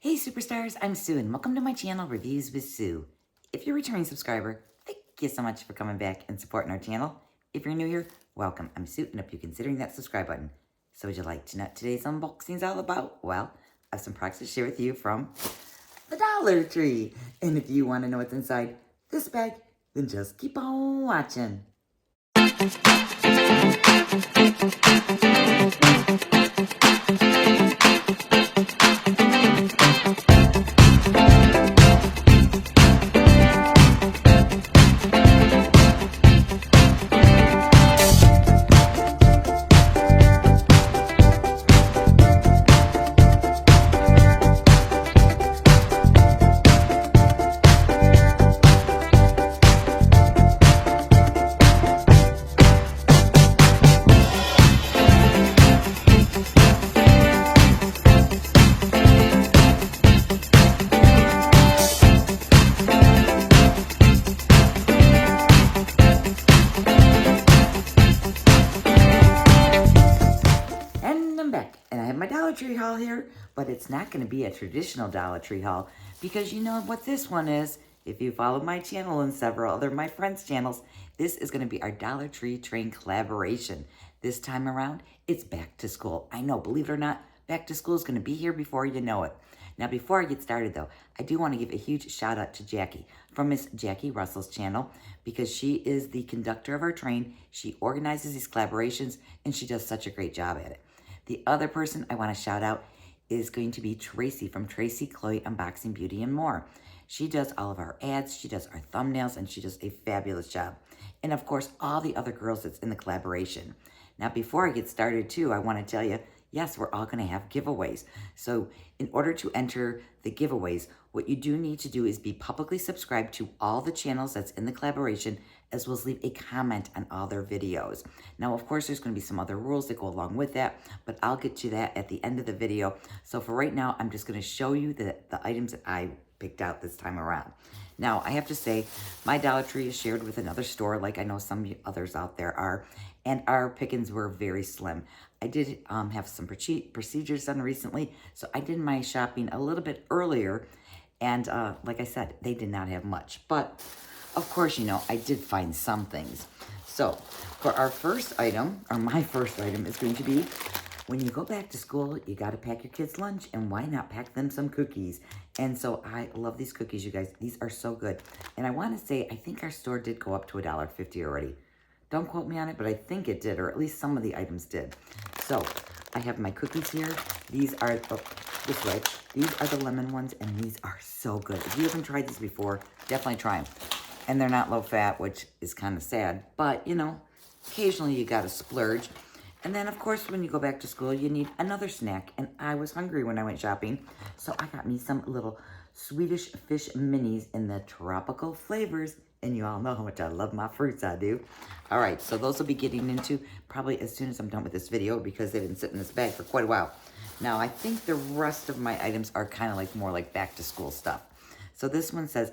Hey superstars, I'm Sue and welcome to my channel, Reviews with Sue. If you're a returning subscriber, thank you so much for coming back and supporting our channel. If you're new here, welcome. I'm Sue and hope you're considering that subscribe button. So would you like to know what today's unboxing is all about? Well, I have some products to share with you from the Dollar Tree. And if you want to know what's inside this bag, then just keep on watching. And I have my Dollar Tree haul here, but it's not going to be a traditional Dollar Tree haul because you know what this one is. If you follow my channel and several other my friends' channels, this is going to be our Dollar Tree train collaboration. This time around, it's back to school. I know, believe it or not, back to school is going to be here before you know it. Now, before I get started, though, I do want to give a huge shout out to Jackie from Miss Jackie Russell's channel because she is the conductor of our train. She organizes these collaborations, and she does such a great job at it. The other person I want to shout out is going to be Tracy from Tracy Chloe Unboxing Beauty and More. She does all of our ads, she does our thumbnails, and she does a fabulous job. And of course, all the other girls that's in the collaboration. Now, before I get started too, I want to tell you, yes, we're all going to have giveaways. So in order to enter the giveaways, what you do need to do is be publicly subscribed to all the channels that's in the collaboration, as well as leave a comment on all their videos. Now, of course, there's going to be some other rules that go along with that, but I'll get to that at the end of the video. So for right now, I'm just going to show you the items that I picked out this time around. Now, I have to say, my Dollar Tree is shared with another store, like I know some others out there are, and our pickings were very slim. I did have some procedures done recently, so I did my shopping a little bit earlier, and like I said, they did not have much. But, of course, you know, I did find some things. So, for our first item, or my first item, is going to be, when you go back to school, you got to pack your kids' lunch, and why not pack them some cookies? And so I love these cookies, you guys. These are so good. And I want to say, I think our store did go up to $1.50 already. Don't quote me on it, but I think it did, or at least some of the items did. So I have my cookies here. These are, this way, these are the lemon ones, and these are so good. If you haven't tried these before, definitely try them. And they're not low fat, which is kind of sad, but you know, occasionally you got to splurge. And then, of course, when you go back to school, you need another snack. And I was hungry when I went shopping, so I got me some little Swedish fish minis in the tropical flavors. And you all know how much I love my fruits, I do. All right, so those will be getting into probably as soon as I'm done with this video because they've been sitting in this bag for quite a while. Now, I think the rest of my items are kind of like more like back to school stuff. So this one says,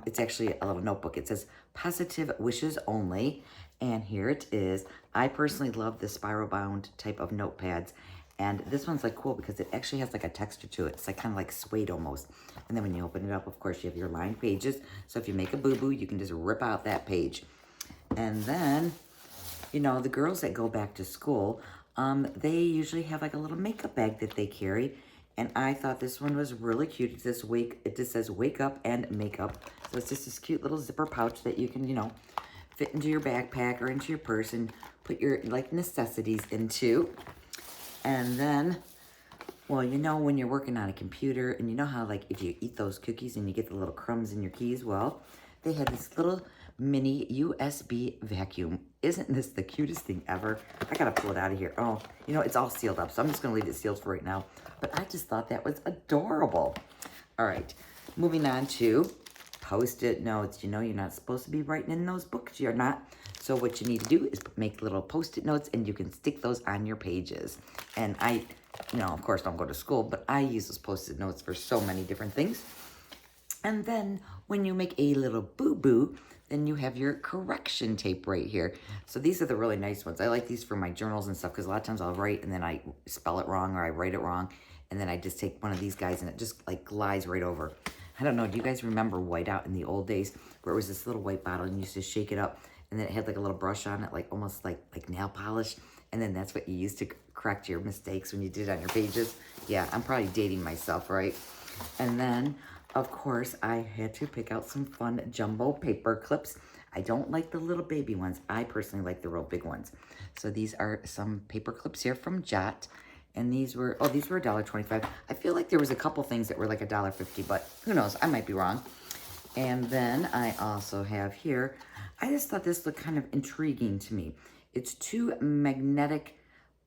it's actually a little notebook. It says, Positive Wishes Only. And here it is. I personally love the spiral bound type of notepads. And this one's like cool because it actually has like a texture to it. It's like kind of like suede almost. And then when you open it up, of course, you have your lined pages. So if you make a boo-boo, you can just rip out that page. And then, you know, the girls that go back to school, they usually have like a little makeup bag that they carry. And I thought this one was really cute. It just says wake up and makeup. So it's just this cute little zipper pouch that you can, you know, fit into your backpack or into your purse and put your like necessities into. And then, well, you know, when you're working on a computer and you know how like if you eat those cookies and you get the little crumbs in your keys, well, they had this little mini USB vacuum. Isn't this the cutest thing ever? I gotta pull it out of here. Oh, you know, it's all sealed up, so I'm just gonna leave it sealed for right now. But I just thought that was adorable. All right, moving on to Post-it notes. You know, you're not supposed to be writing in those books. You're not. So what you need to do is make little Post-it notes, and you can stick those on your pages. And I, you know, of course, don't go to school, but I use those Post-it notes for so many different things. And then when you make a little boo-boo, then you have your correction tape right here. So these are the really nice ones. I like these for my journals and stuff because a lot of times I'll write and then I spell it wrong or I write it wrong. and then I just take one of these guys and it just like glides right over. I don't know, do you guys remember whiteout in the old days where it was this little white bottle and you used to shake it up and then it had like a little brush on it, like almost like nail polish, and then that's what you used to correct your mistakes when you did it on your pages? Yeah, I'm probably dating myself, right? And then, of course, I had to pick out some fun jumbo paper clips. I don't like the little baby ones. I personally like the real big ones. So these are some paper clips here from Jot. And these were $1.25. I feel like there was a couple things that were like $1.50, but who knows? I might be wrong. And then I also have here, I just thought this looked kind of intriguing to me. It's 2 magnetic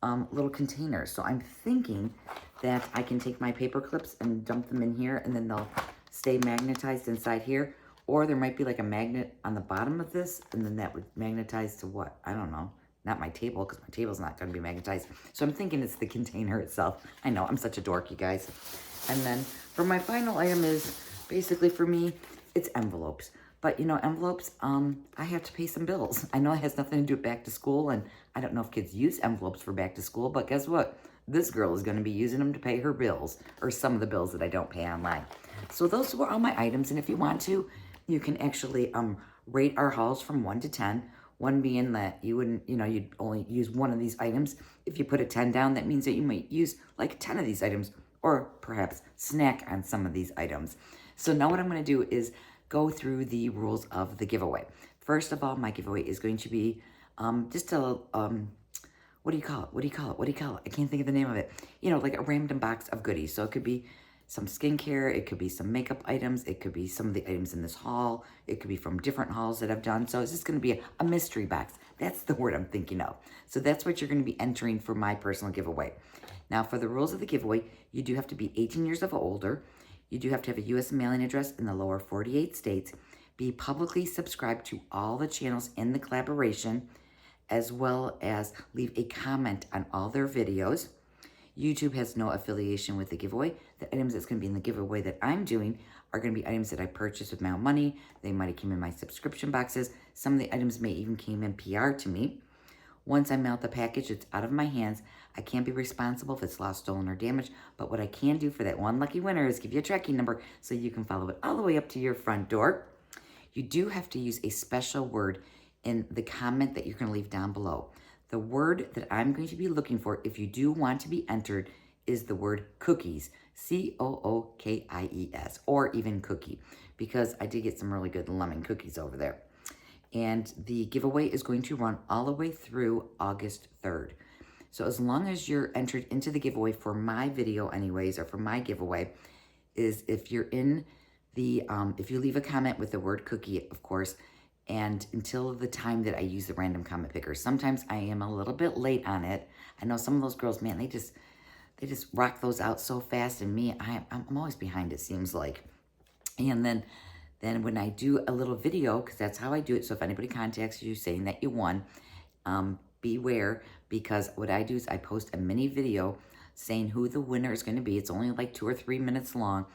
little containers. So I'm thinking that I can take my paper clips and dump them in here and then they'll stay magnetized inside here. Or there might be like a magnet on the bottom of this and then that would magnetize to what? I don't know. Not my table, because my table's not going to be magnetized. So I'm thinking it's the container itself. I know, I'm such a dork, you guys. And then for my final item is, basically for me, it's envelopes. But, you know, envelopes, I have to pay some bills. I know it has nothing to do with back to school, and I don't know if kids use envelopes for back to school, but guess what? This girl is going to be using them to pay her bills, or some of the bills that I don't pay online. So those were all my items, and if you want to, you can actually rate our hauls from 1 to 10. 1 being that you wouldn't, you know, you'd only use 1 of these items. If you put a 10 down, that means that you might use like 10 of these items, or perhaps snack on some of these items. So now what I'm going to do is go through the rules of the giveaway. First of all, my giveaway is going to be just a, what do you call it? I can't think of the name of it. You know, like a random box of goodies. So it could be some skincare, it could be some makeup items, it could be some of the items in this haul, it could be from different hauls that I've done. So it's just going to be a mystery box. That's the word I'm thinking of. So that's what you're going to be entering for my personal giveaway. Now, for the rules of the giveaway, you do have to be 18 years of older. You do have to have a U.S. mailing address in the lower 48 states, be publicly subscribed to all the channels in the collaboration, as well as leave a comment on all their videos. YouTube has no affiliation with the giveaway. The items that's going to be in the giveaway that I'm doing are going to be items that I purchased with my own money. They might have came in my subscription boxes. Some of the items may even came in PR to me. Once I mail the package, it's out of my hands. I can't be responsible if it's lost, stolen, or damaged, but what I can do for that one lucky winner is give you a tracking number so you can follow it all the way up to your front door. You do have to use a special word in the comment that you're going to leave down below. The word that I'm going to be looking for, if you do want to be entered, is the word cookies, C-O-O-K-I-E-S, or even cookie, because I did get some really good lemon cookies over there. And the giveaway is going to run all the way through August 3rd. So as long as you're entered into the giveaway for my video anyways, or for my giveaway, is if you're in the, if you leave a comment with the word cookie, of course, and until the time that I use the random comment picker. Sometimes I am a little bit late on it. I know some of those girls, man, they just rock those out so fast, and me, I'm always behind, it seems like. And then when I do a little video, because that's how I do it, so if anybody contacts you saying that you won, beware, because what I do is I post a mini video saying who the winner is going to be. It's only like 2 or 3 minutes long.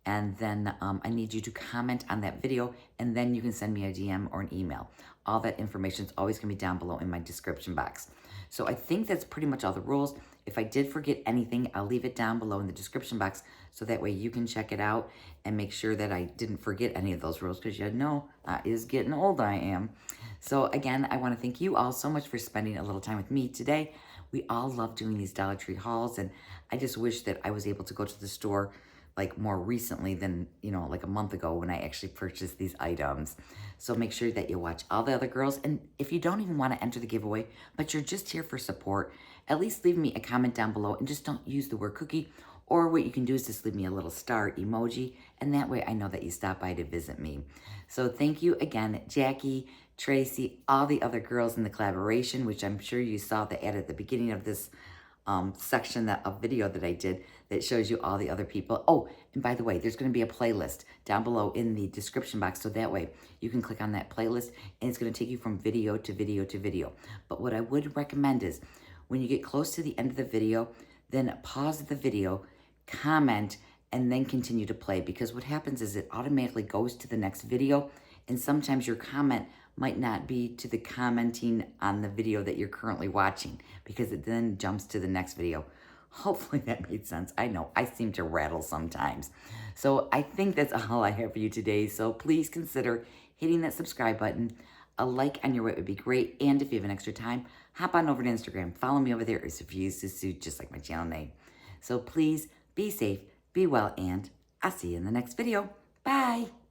And then I need you to comment on that video, and then you can send me a DM or an email. All that information is always going to be down below in my description box. So I think that's pretty much all the rules. If I did forget anything, I'll leave it down below in the description box so that way you can check it out and make sure that I didn't forget any of those rules, because you know I is getting old, I am. So again, I want to thank you all so much for spending a little time with me today. We all love doing these Dollar Tree hauls, and I just wish that I was able to go to the store like more recently than, you know, like a month ago when I actually purchased these items. So make sure that you watch all the other girls. And if you don't even want to enter the giveaway, but you're just here for support, at least leave me a comment down below and just don't use the word cookie. Or what you can do is just leave me a little star emoji, and that way I know that you stopped by to visit me. So thank you again, Jackie, Tracy, all the other girls in the collaboration, which I'm sure you saw the ad at the beginning of this section of video that I did that shows you all the other people. Oh, and by the way, there's going to be a playlist down below in the description box, so that way you can click on that playlist and it's going to take you from video to video to video. But what I would recommend is when you get close to the end of the video, then pause the video, comment, and then continue to play, because what happens is it automatically goes to the next video, and sometimes your comment might not be to the commenting on the video that you're currently watching, because it then jumps to the next video. Hopefully that made sense. I know I seem to rattle sometimes. So I think that's all I have for you today. So please consider hitting that subscribe button. A like on your way would be great. And if you have an extra time, hop on over to Instagram. Follow me over there. It's reviewswithsue, just like my channel name. So please be safe, be well, and I'll see you in the next video. Bye.